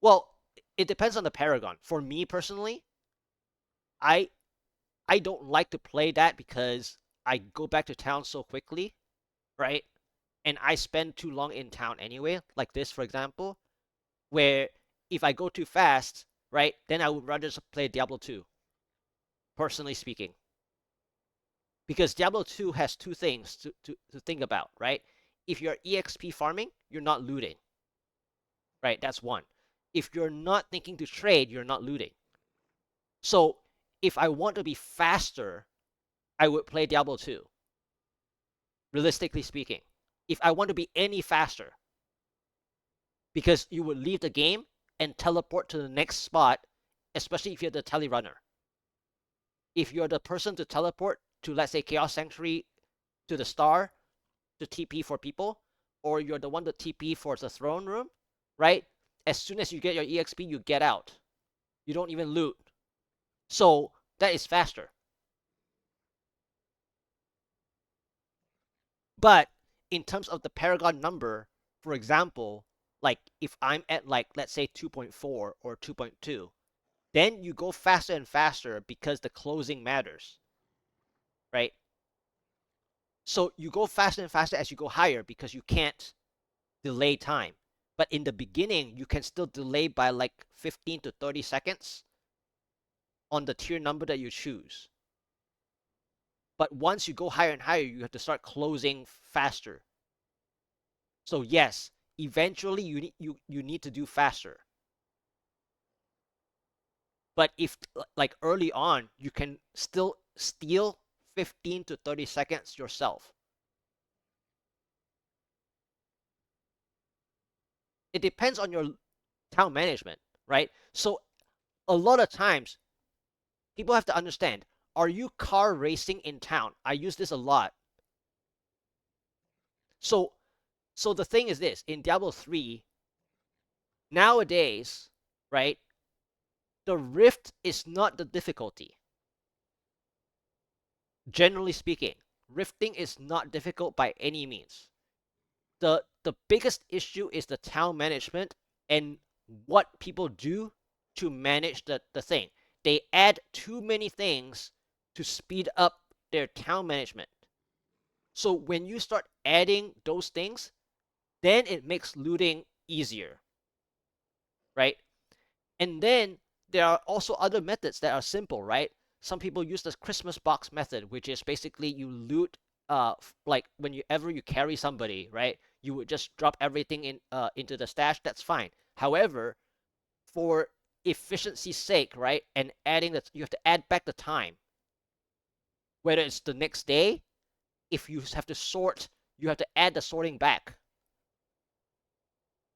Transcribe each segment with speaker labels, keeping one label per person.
Speaker 1: Well, it depends on the Paragon. For me personally, I I don't like to play that because I go back to town so quickly, right? And I spend too long in town anyway, like this, for example, where if I go too fast, right, then I would rather just play Diablo 2, personally speaking. Because Diablo 2 has two things to think about, right? If you're EXP farming, you're not looting, right? That's one. If you're not thinking to trade, you're not looting. So if I want to be faster, I would play Diablo 2, realistically speaking. If I want to be any faster, because you would leave the game and teleport to the next spot, especially if you're the tele runner. If you're the person to teleport to, let's say, Chaos Sanctuary to the star to TP for people, or you're the one to TP for the throne room, right? As soon as you get your EXP, you get out. You don't even loot. So that is faster. But in terms of the Paragon number, for example, like if I'm at like let's say 2.4 or 2.2, then you go faster and faster because the closing matters, right? So you go faster and faster as you go higher because you can't delay time. But in the beginning, you can still delay by like 15 to 30 seconds on the tier number that you choose. But once you go higher and higher, you have to start closing faster. So yes, eventually you need to do faster. But if like early on, you can still steal 15 to 30 seconds yourself. It depends on your town management, right? So a lot of times people have to understand, are you car racing in town? I use this a lot. So the thing is this, in Diablo 3, nowadays, right? The rift is not the difficulty. Generally speaking, rifting is not difficult by any means. The biggest issue is the town management and what people do to manage the thing. They add too many things to speed up their town management. So when you start adding those things, then it makes looting easier, right? And then there are also other methods that are simple, right? Some people use the Christmas box method, which is basically you loot, like whenever you carry somebody, right? You would just drop everything into the stash. That's fine. However, for efficiency's sake, right, and adding that, you have to add back the time, whether it's the next day. If you have to sort, you have to add the sorting back.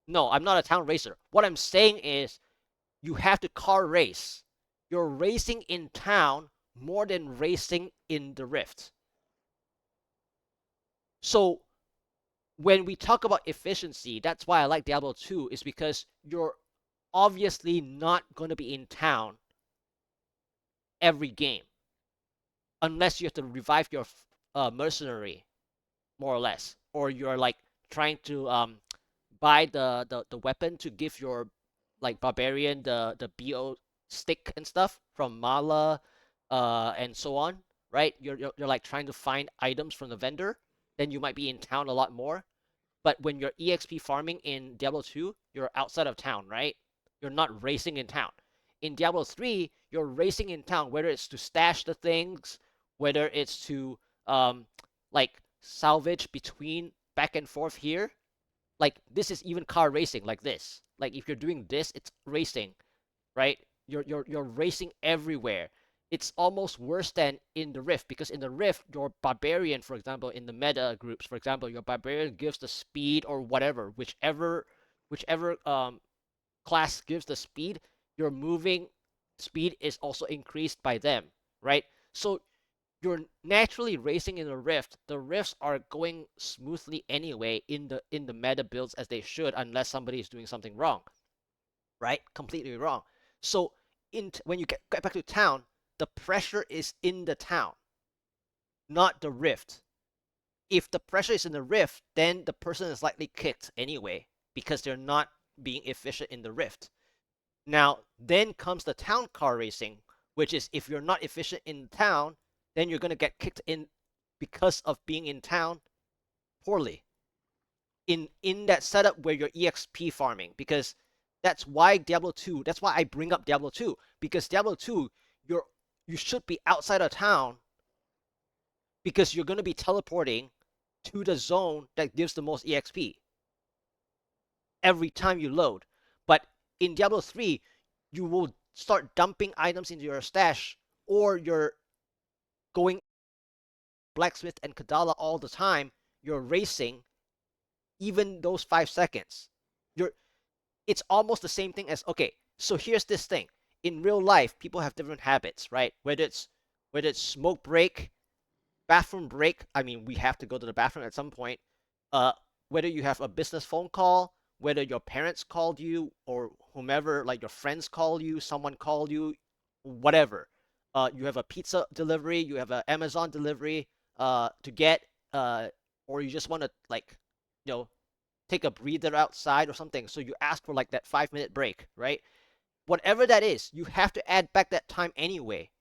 Speaker 1: No, I'm not a town racer. What I'm saying is you have to car race. You're racing in town more than racing in the rift. So when we talk about efficiency, that's why I like Diablo 2, is because you're obviously not going to be in town every game unless you have to revive your mercenary, more or less, or you're like trying to buy the weapon to give your like barbarian the bo stick and stuff from Mala, and so on, right? You're like trying to find items from the vendor, then you might be in town a lot more. But when you're exp farming in Diablo 2, you're outside of town, right? You're not racing in town. In Diablo 3, you're racing in town, whether it's to stash the things, whether it's to like salvage between back and forth here. Like this is even car racing like this. Like if you're doing this, it's racing, right? You're racing everywhere. It's almost worse than in the Rift, because in the Rift, your barbarian, for example, in the meta groups, for example, your barbarian gives the speed or whatever, whichever class gives the speed, your moving speed is also increased by them, right? So you're naturally racing in the Rift. The Rifts are going smoothly anyway in the meta builds as they should, unless somebody is doing something wrong, right? Completely wrong. So when you get back to town, the pressure is in the town, not the Rift. If the pressure is in the Rift, then the person is likely kicked anyway because they're not being efficient in the Rift. Now, then comes the town car racing, which is if you're not efficient in town, then you're going to get kicked in because of being in town poorly. In that setup where you're EXP farming, because that's why Diablo 2, that's why I bring up Diablo 2, because Diablo 2, you're you should be outside of town because you're going to be teleporting to the zone that gives the most EXP every time you load. But in Diablo 3, you will start dumping items into your stash, or you're going blacksmith and Kadala all the time. You're racing even those 5 seconds. You're It's almost the same thing as, okay, so here's this thing. In real life, people have different habits, right? Whether it's smoke break, bathroom break. I mean, we have to go to the bathroom at some point. Uh, Whether you have a business phone call, whether your parents called you or whomever, like your friends call you, someone called you, whatever. You have a pizza delivery, you have an Amazon delivery to get, or you just want to like, you know, take a breather outside or something. So you ask for like that 5 minute break, right? Whatever that is, you have to add back that time anyway,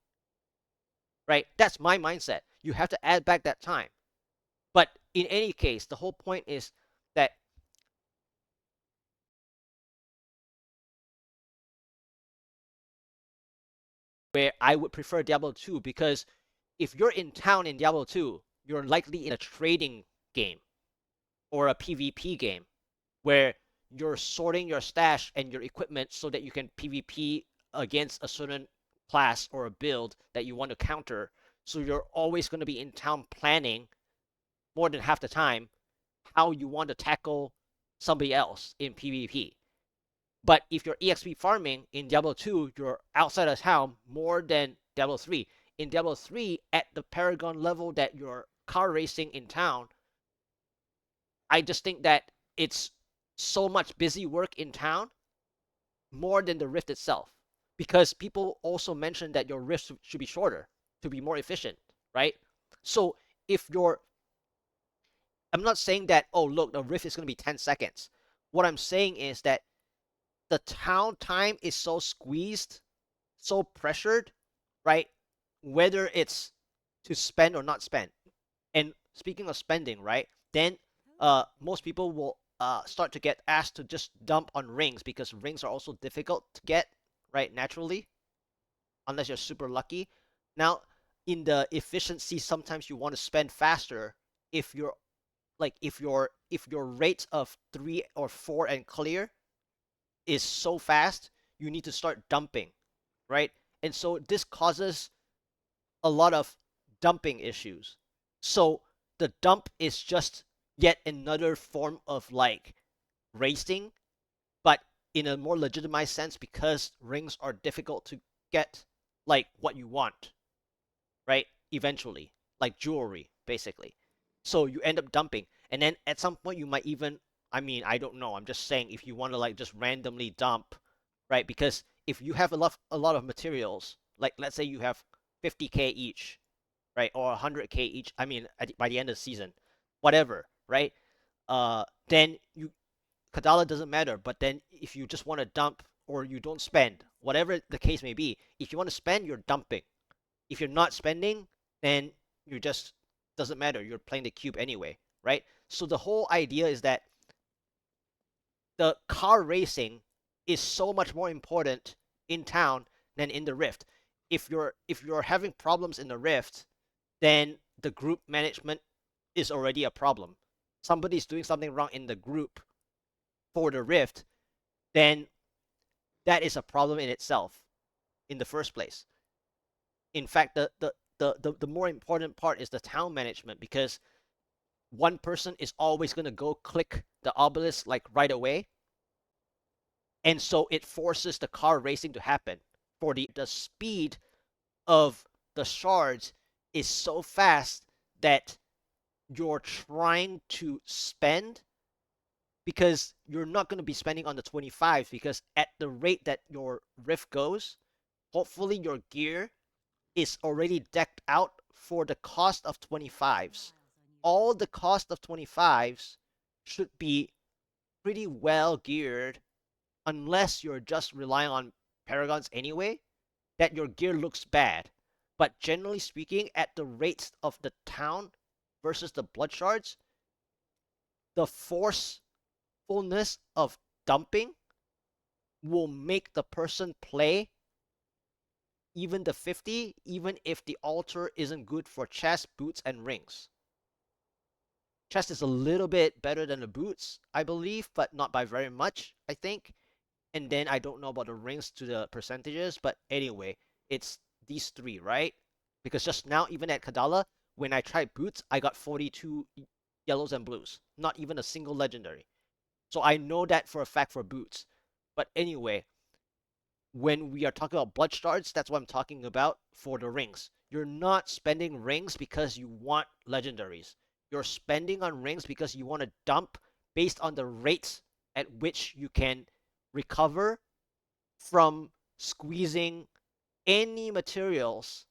Speaker 1: right? That's my mindset. You have to add back that time. But in any case, the whole point is that where I would prefer Diablo 2, because if you're in town in Diablo 2, you're likely in a trading game or a PvP game where you're sorting your stash and your equipment so that you can PvP against a certain class or a build that you want to counter. So you're always going to be in town planning more than half the time how you want to tackle somebody else in PvP. But if you're EXP farming in Diablo 2, you're outside of town more than Diablo 3. In Diablo 3, at the Paragon level that you're car racing in town, I just think that it's so much busy work in town more than the Rift itself. Because people also mentioned that your Rift should be shorter to be more efficient, right? So if you're, I'm not saying that, oh, look, the Rift is going to be 10 seconds. What I'm saying is that the town time is so squeezed, so pressured, right? Whether it's to spend or not spend. And speaking of spending, right? Then most people will start to get asked to just dump on rings, because rings are also difficult to get, right? Naturally, unless you're super lucky. Now, in the efficiency, sometimes you want to spend faster. If you're like if your rate of 3 or 4 and clear is so fast, you need to start dumping, right? And so this causes a lot of dumping issues. So the dump is just yet another form of like racing, but in a more legitimized sense, because rings are difficult to get like what you want, right? Eventually, like jewelry, basically. So you end up dumping, and then at some point you might even, I mean, I don't know. I'm just saying if you want to like just randomly dump, right? Because if you have a lot of materials, like let's say you have 50K each, right, or 100K each. I mean, by the end of the season, whatever, right? Then you Kadala doesn't matter. But then if you just want to dump or you don't spend, whatever the case may be, if you want to spend, you're dumping. If you're not spending, then you just doesn't matter. You're playing the cube anyway, right? So the whole idea is that the car racing is so much more important in town than in the Rift. If you're having problems in the Rift, then the group management is already a problem. Somebody's doing something wrong in the group for the Rift, then that is a problem in itself in the first place. In fact, the more important part is the town management, because one person is always going to go click the obelisk like right away, and so it forces the car racing to happen. For the speed of the shards is so fast that you're trying to spend, because you're not going to be spending on the 25s, because at the rate that your rift goes, hopefully your gear is already decked out for the cost of 25s. All the cost of 25s should be pretty well geared unless you're just relying on paragons anyway, that your gear looks bad. But generally speaking, at the rates of the town versus the blood shards, the forcefulness of dumping will make the person play even the 50, even if the altar isn't good for chest, boots, and rings. Chest is a little bit better than the boots, I believe, but not by very much, I think. And then I don't know about the rings to the percentages, but anyway, it's these three, right? Because just now, even at Kadala, when I tried boots, I got 42 yellows and blues, not even a single legendary. So I know that for a fact for boots. But anyway, when we are talking about blood shards, that's what I'm talking about for the rings. You're not spending rings because you want legendaries. You're spending on rings because you want to dump based on the rates at which you can recover from squeezing any materials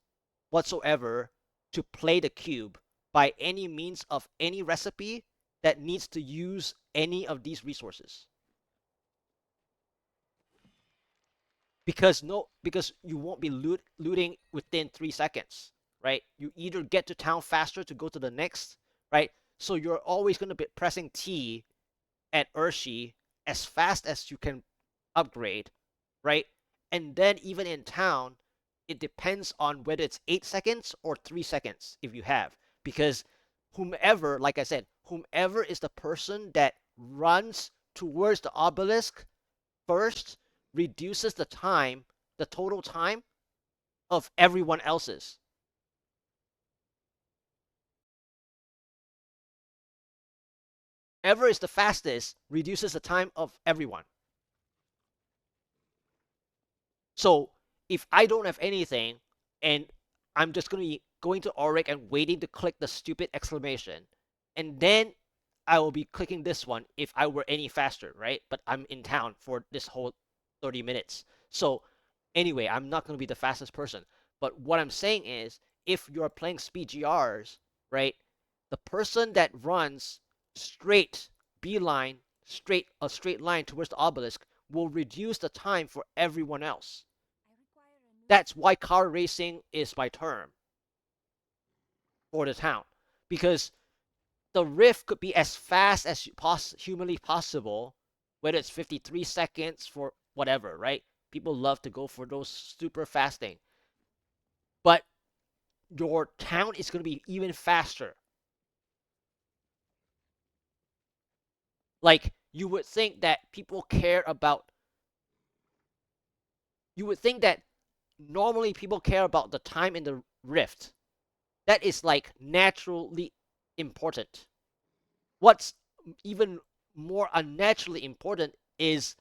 Speaker 1: whatsoever to play the cube by any means of any recipe that needs to use any of these resources. Because you won't be looting within 3 seconds, right? You either get to town faster to go to the next, right? So you're always going to be pressing T at Urshi as fast as you can upgrade, right? And then even in town, it depends on whether it's 8 seconds or 3 seconds if you have, because whomever, like I said, whomever is the person that runs towards the obelisk first reduces the time, the total time of everyone else's. Ever is the fastest reduces the time of everyone. So if I don't have anything and I'm just going to be going to Auric and waiting to click the stupid exclamation, and then I will be clicking this one if I were any faster, right? But I'm in town for this whole 30 minutes. So anyway, I'm not going to be the fastest person. But what I'm saying is, if you're playing speed GRs, right, the person that runs straight, beeline, a straight line towards the obelisk will reduce the time for everyone else. That's why car racing is my term for the town, because the rift could be as fast as humanly possible, whether it's 53 seconds for whatever, right? People love to go for those super fasting, but your town is going to be even faster. Like, you would think that normally people care about the time in the rift. That is like naturally important. What's even more unnaturally important is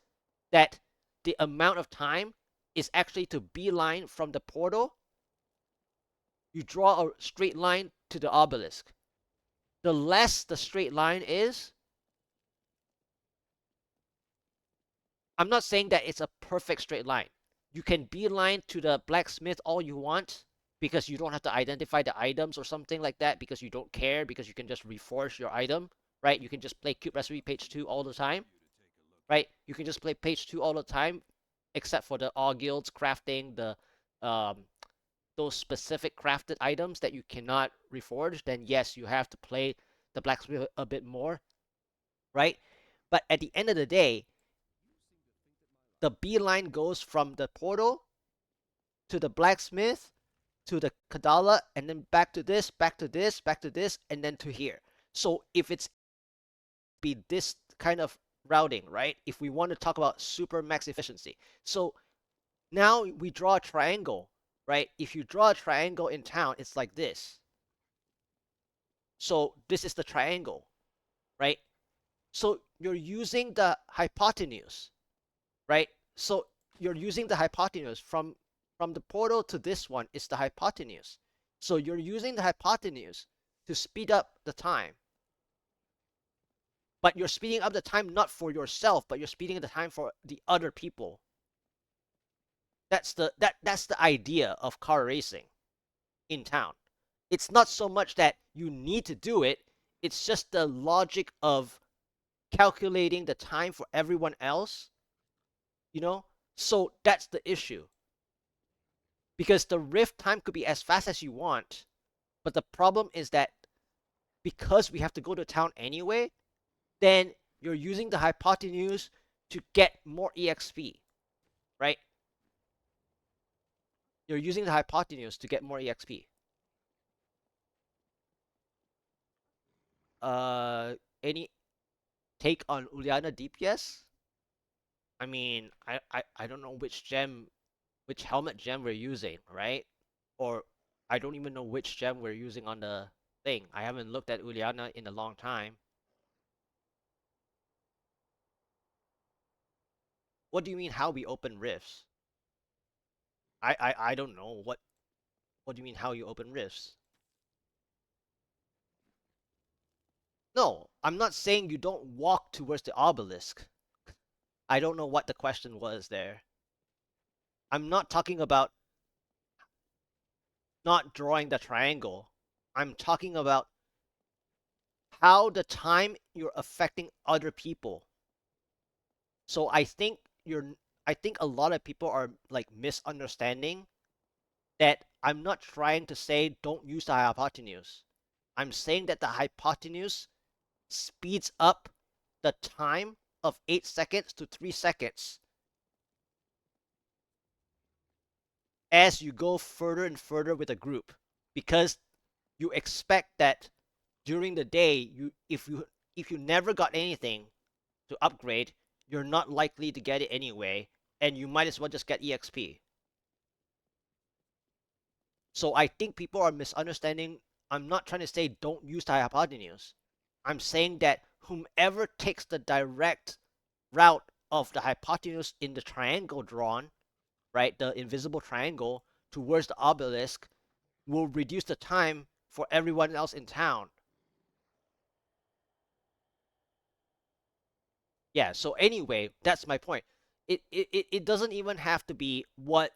Speaker 1: that the amount of time is actually to beeline from the portal. You draw a straight line to the obelisk. The less the straight line is, I'm not saying that it's a perfect straight line. You can beeline to the blacksmith all you want because you don't have to identify the items or something like that because you don't care, because you can just reforge your item, right? You can just play Cube Recipe page 2 all the time, right? You can just play page 2 all the time, except for the all guilds crafting the um, those specific crafted items that you cannot reforge. Then yes, you have to play the blacksmith a bit more, right? But at the end of the day, the beeline goes from the portal to the blacksmith to the Kadala, and then back to this, back to this, back to this, and then to here. So if it's be this kind of routing, right? If we want to talk about super max efficiency. So now we draw a triangle, right? If you draw a triangle in town, it's like this. So this is the triangle, right? So you're using the hypotenuse, right? So you're using the hypotenuse from the portal to this one is the hypotenuse. So you're using the hypotenuse to speed up the time. But you're speeding up the time not for yourself, but you're speeding up the time for the other people. That's the idea of car racing in town. It's not so much that you need to do it, it's just the logic of calculating the time for everyone else you know? So that's the issue. Because the rift time could be as fast as you want, but the problem is that because we have to go to town anyway, then you're using the hypotenuse to get more EXP, right? You're using the hypotenuse to get more EXP. Uh, any take on Uliana DPS? I mean, I don't know which gem, which helmet gem we're using, right? Or I don't even know which gem we're using on the thing. I haven't looked at Uliana in a long time. What do you mean how we open rifts? I don't know. What do you mean how you open rifts? No, I'm not saying you don't walk towards the obelisk. I don't know what the question was there. I'm not talking about not drawing the triangle. I'm talking about how the time you're affecting other people. So I think a lot of people are like misunderstanding that I'm not trying to say don't use the hypotenuse. I'm saying that the hypotenuse speeds up the time of 8 seconds to 3 seconds as you go further and further with a group because you expect that during the day if you never got anything to upgrade, you're not likely to get it anyway, and you might as well just get EXP. So I think people are misunderstanding. I'm not trying to say don't use the hypotenuse. I'm saying that whomever takes the direct route of the hypotenuse in the triangle drawn, right, the invisible triangle towards the obelisk, will reduce the time for everyone else in town. Yeah, so anyway, that's my point. It doesn't even have to be what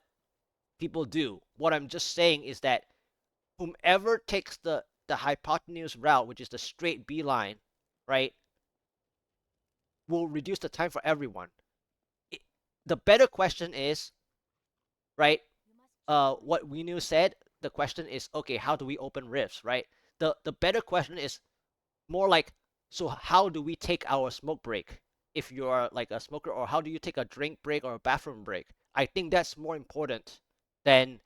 Speaker 1: people do. What I'm just saying is that whomever takes the hypotenuse route, which is the straight beeline, right, will reduce the time for everyone. It, the better question is, right, what we knew said, the question is, okay, how do we open rifts, right? The better question is more like, so how do we take our smoke break if you're like a smoker, or how do you take a drink break or a bathroom break? I think that's more important than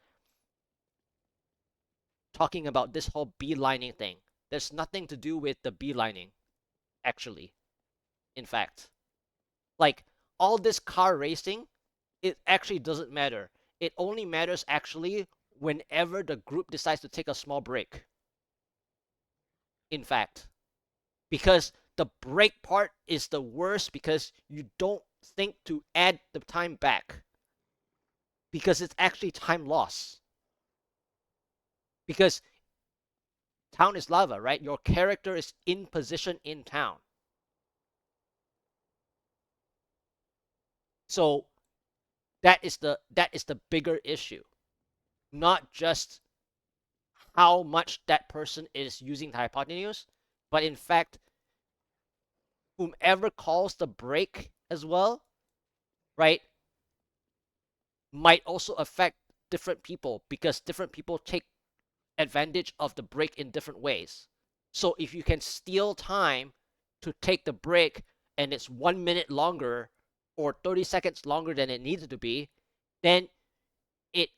Speaker 1: talking about this whole beelining thing. There's nothing to do with the beelining, actually. In fact, like all this car racing, it actually doesn't matter. It only matters actually whenever the group decides to take a small break. In fact, because the break part is the worst because you don't think to add the time back because it's actually time loss. Because town is lava, right? Your character is in position in town. So that is the bigger issue, not just how much that person is using the hypotenuse, but in fact, whomever calls the break as well, right, might also affect different people because different people take advantage of the break in different ways. So if you can steal time to take the break and it's 1 minute longer or 30 seconds longer than it needed to be, then it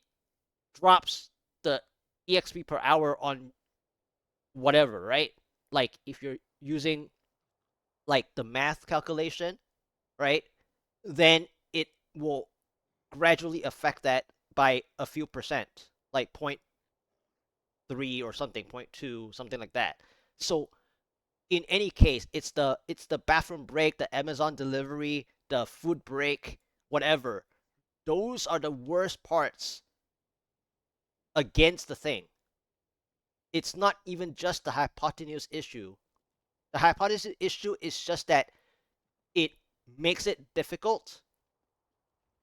Speaker 1: drops the EXP per hour on whatever, right? Like if you're using like the math calculation, right? Then it will gradually affect that by a few percent, like 0.3 or something, 0.2, something like that. So in any case, it's the bathroom break, the Amazon delivery, the food break, whatever. Those are the worst parts against the thing. It's not even just the hypotenuse issue. The hypotenuse issue is just that it makes it difficult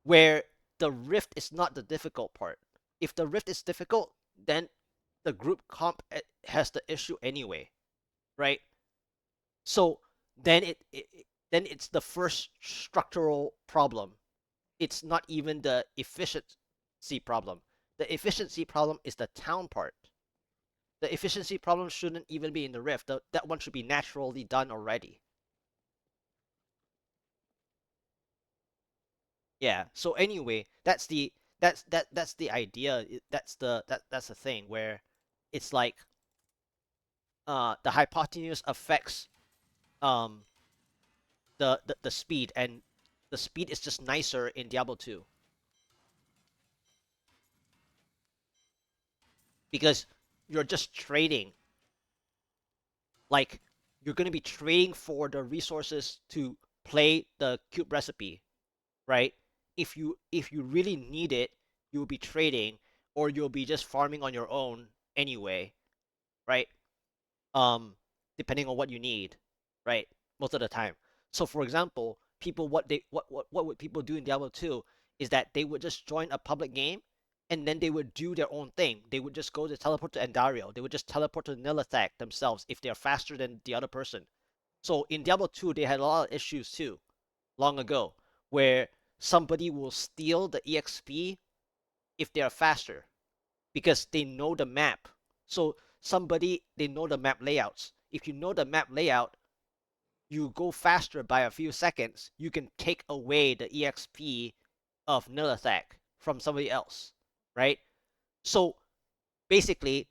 Speaker 1: where the rift is not the difficult part. If the rift is difficult, then the group comp has the issue anyway, right? So then then it's the first structural problem it's not even the efficiency problem. The efficiency problem is the town part. The efficiency problem shouldn't even be in the Rift. That one should be naturally done already. Yeah. So anyway, that's the idea. That's the thing where it's like the hypotenuse affects um the speed, and the speed is just nicer in Diablo 2 because you're just trading, like you're going to be trading for the resources to play the cube recipe, right? If you really need it, you'll be trading, or you'll be just farming on your own anyway, right? um Depending on what you need, right? Most of the time. So for example, people what would people do in Diablo 2 is that they would just join a public game, and then they would do their own thing. They would just go to teleport to Endario. They would just teleport to Nilithak themselves if they're faster than the other person. So in Diablo 2, they had a lot of issues too, long ago, where somebody will steal the EXP if they are faster because they know the map. So they know the map layouts. If you know the map layout, you go faster by a few seconds. You can take away the EXP of Nilithak from somebody else, right? So basically,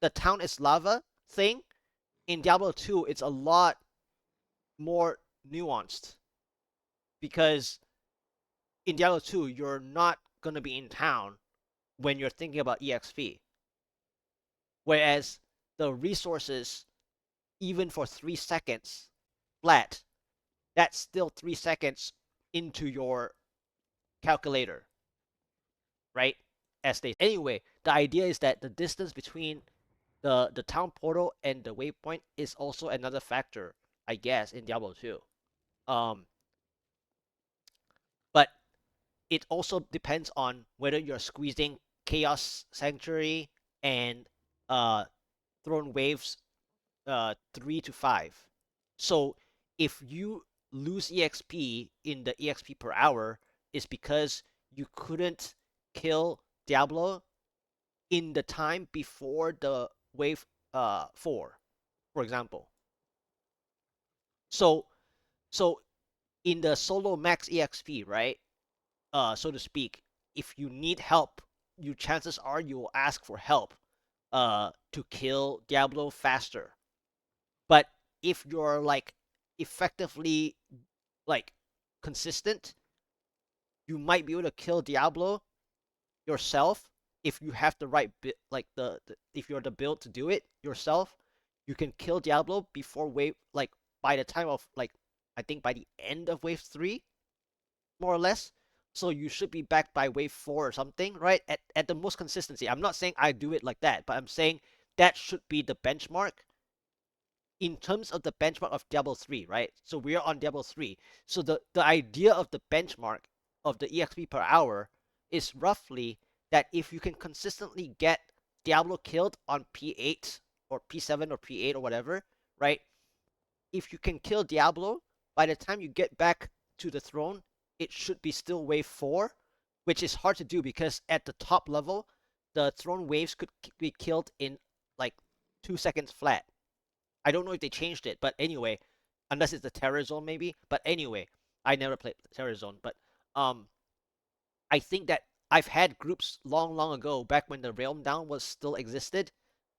Speaker 1: the town is lava thing in Diablo 2, it's a lot more nuanced because in Diablo 2, you're not gonna be in town when you're thinking about EXP. Whereas the resources, even for 3 seconds flat, that's still 3 seconds into your calculator, right? As they anyway, the idea is that the distance between the town portal and the waypoint is also another factor, I guess, in Diablo 2. Um, but it also depends on whether you're squeezing Chaos Sanctuary and uh, Throne Waves 3 to 5. So if you lose EXP in the EXP per hour, is because you couldn't kill Diablo in the time before the wave 4, for example. So so in the solo max EXP, right? So to speak, if you need help, you chances are you will ask for help to kill Diablo faster. But if you're like effectively like consistent, you might be able to kill Diablo yourself if you have the right bit, like if you're the build to do it yourself. You can kill Diablo before wave, like by the time of like I think by the end of wave 3, more or less. So you should be back by wave 4 or something, right? At the most consistency. I'm not saying I do it like that, but I'm saying that should be the benchmark in terms of the benchmark of Diablo 3, right? So we are on Diablo 3. So the idea of the benchmark of the EXP per hour is roughly that if you can consistently get Diablo killed on P8 or P7 or P8 or whatever, right? If you can kill Diablo, by the time you get back to the throne, it should be still wave 4, which is hard to do because at the top level, the throne waves could be killed in like 2 seconds flat. I don't know if they changed it, but anyway, unless it's the Terror Zone maybe. But anyway, I never played Terror Zone. But um, I think that I've had groups long, long ago, back when the Realm Down was still existed.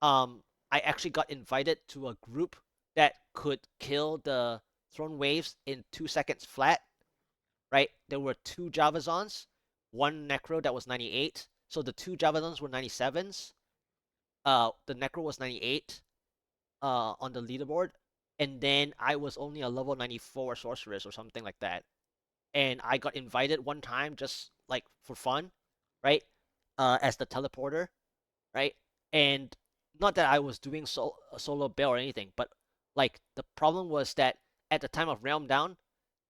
Speaker 1: I actually got invited to a group that could kill the Throne Waves in 2 seconds flat. Right? There were two Javazons, one Necro that was 98. So the two Javazons were 97s. The Necro was 98 on the leaderboard, and then I was only a level 94 sorceress or something like that. And I got invited one time just like for fun, right? As the teleporter, right? And not that I was doing a solo build or anything, but like the problem was that at the time of Realm Down,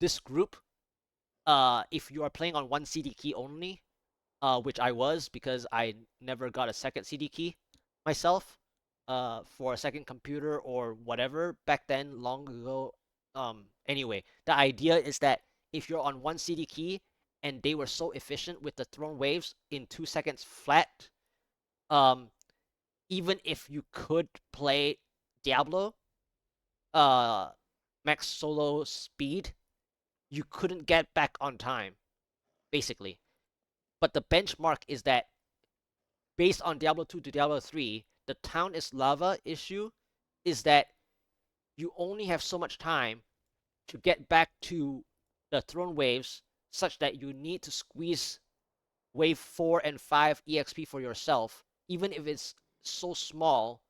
Speaker 1: this group, if you are playing on one CD key only, which I was because I never got a second CD key myself, for a second computer or whatever back then, long ago. Anyway, the idea is that if you're on one CD key and they were so efficient with the thrown waves in 2 seconds flat. Um, Even if you could play Diablo, uh, max solo speed, you couldn't get back on time, basically. But the benchmark is that based on Diablo 2 to Diablo 3, the town is lava issue is that you only have so much time to get back to the throne waves such that you need to squeeze wave 4 and 5 EXP for yourself, even if it's so small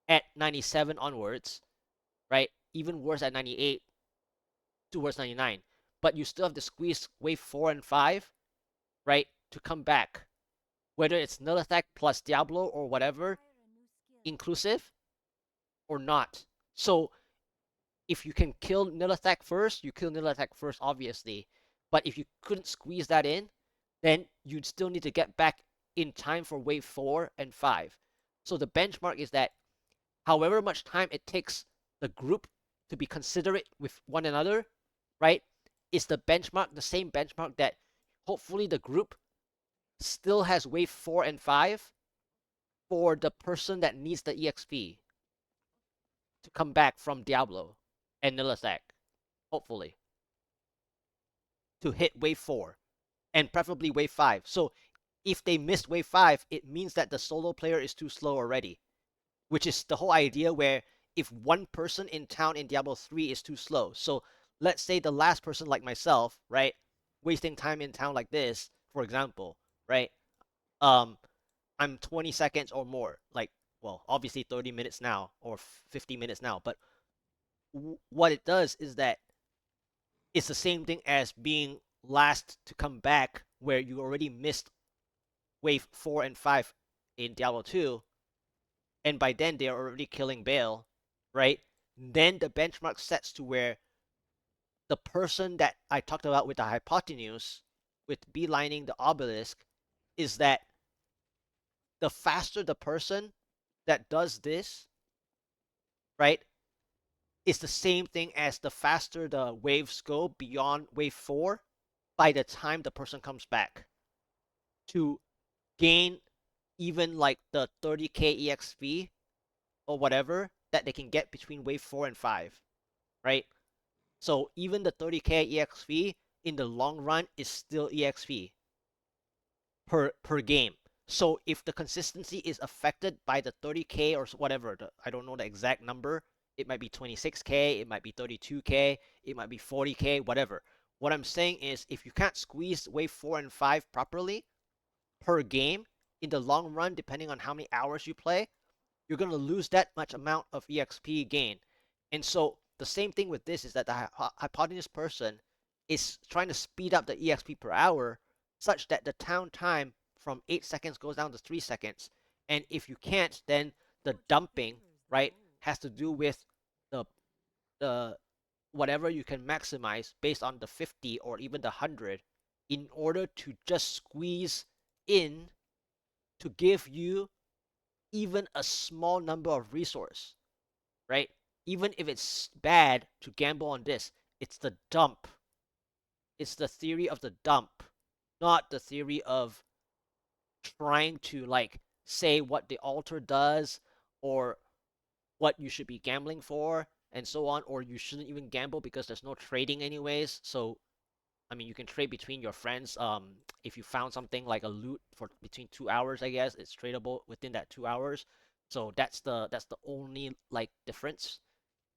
Speaker 1: at 97 onwards, right? Even worse at 98 towards 99. But you still have to squeeze wave 4 and 5, right, to come back. Whether it's null attack plus Diablo or whatever, inclusive or not. So if you can kill null attack first, you kill null attack first, obviously. But if you couldn't squeeze that in, then you'd still need to get back in time for wave 4 and 5. So the benchmark is that however much time it takes the group to be considerate with one another, right, is the benchmark the same benchmark that hopefully the group still has wave 4 and 5 for the person that needs the EXP to come back from Diablo and Nilithak, hopefully, to hit wave 4 and preferably wave 5. So if they missed wave 5, it means that the solo player is too slow already, which is the whole idea where if one person in town in Diablo 3 is too slow. So let's say the last person like myself, right, wasting time in town like this, for example, right? Um I'm 20 seconds or more, like, well, obviously 30 minutes now or 50 minutes now, but what it does is that it's the same thing as being last to come back where you already missed wave 4 and 5 in Diablo 2, and by then they're already killing Bale, right? Then the benchmark sets to where the person that I talked about with the hypotenuse, with beelining the obelisk, is that the faster the person that does this, right, is the same thing as the faster the waves go beyond wave 4 by the time the person comes back to gain even like the 30k EXP or whatever that they can get between wave 4 and 5, right? So even the 30k EXP in the long run is still EXP per game. So if the consistency is affected by the 30k or whatever, I don't know the exact number. It might be 26k, it might be 32k, it might be 40k, whatever. What I'm saying is if you can't squeeze wave 4 and 5 properly per game in the long run, depending on how many hours you play, you're going to lose that much amount of EXP gain. And so the same thing with this is that the hypotenuse person is trying to speed up the EXP per hour such that the town time from 8 seconds goes down to 3 seconds. And if you can't, then the dumping, right, has to do with the the whatever you can maximize based on the 50 or even the 100 in order to just squeeze in to give you even a small number of resource, right? Even if it's bad to gamble on this, it's the dump. It's the theory of the dump, not the theory of trying to like say what the altar does or what you should be gambling for and so on, or you shouldn't even gamble because there's no trading anyways. So I mean, you can trade between your friends. If you found something like a loot for between 2 hours, I guess it's tradable within that 2 hours. So that's the only like difference.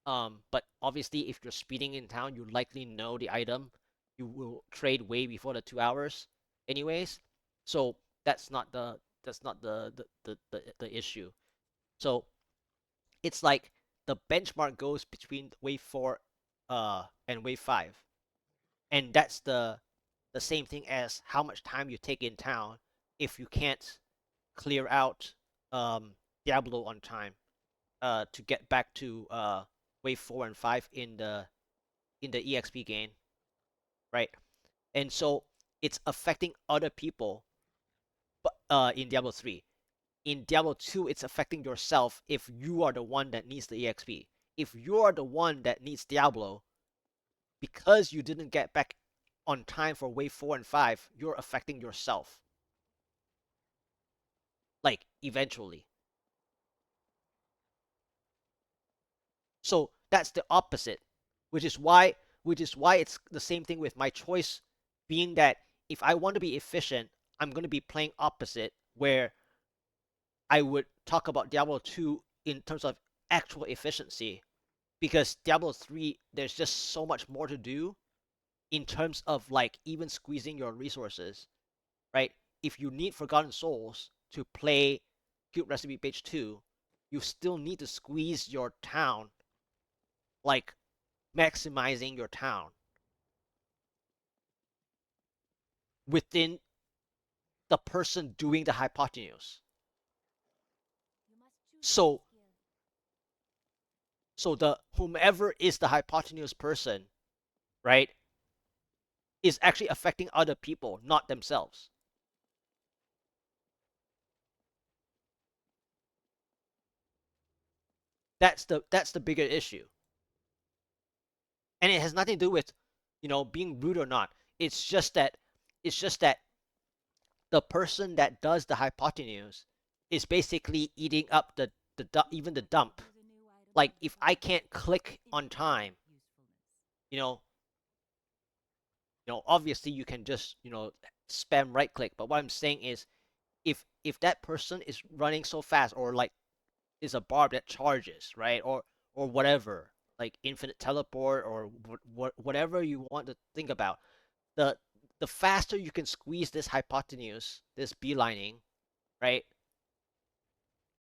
Speaker 1: But obviously, if you're speeding in town, you likely know the item. You will trade way before the 2 hours, anyways. So that's not the issue. So it's like the benchmark goes between wave 4 and wave 5, and that's the same thing as how much time you take in town if you can't clear out Diablo on time to get back to wave 4 and 5 in the EXP gain, right? And so it's affecting other people, but in Diablo 3. In Diablo 2, it's affecting yourself if you are the one that needs the EXP. If you are the one that needs Diablo because you didn't get back on time for wave 4 and 5, you're affecting yourself. Like, eventually. So that's the opposite, which is why it's the same thing with my choice being that if I want to be efficient, I'm going to be playing opposite, where I would talk about Diablo 2 in terms of actual efficiency, because Diablo 3 there's just so much more to do in terms of like even squeezing your resources, right? If you need Forgotten Souls to play Guild Recipe Page 2, you still need to squeeze your town, like maximizing your town within the person doing the hypotenuse. So the whomever is the hypotenuse person, right, is actually affecting other people, not themselves. That's the bigger issue, and it has nothing to do with being rude or not. It's just that the person that does the hypotenuse is basically eating up even the dump. Like if I can't click on time, you know, obviously you can just spam right click. But what I'm saying is, if that person is running so fast, or like is a barb that charges, right, or whatever, like infinite teleport, or whatever you want to think about, the the faster you can squeeze this hypotenuse, this beelining, right,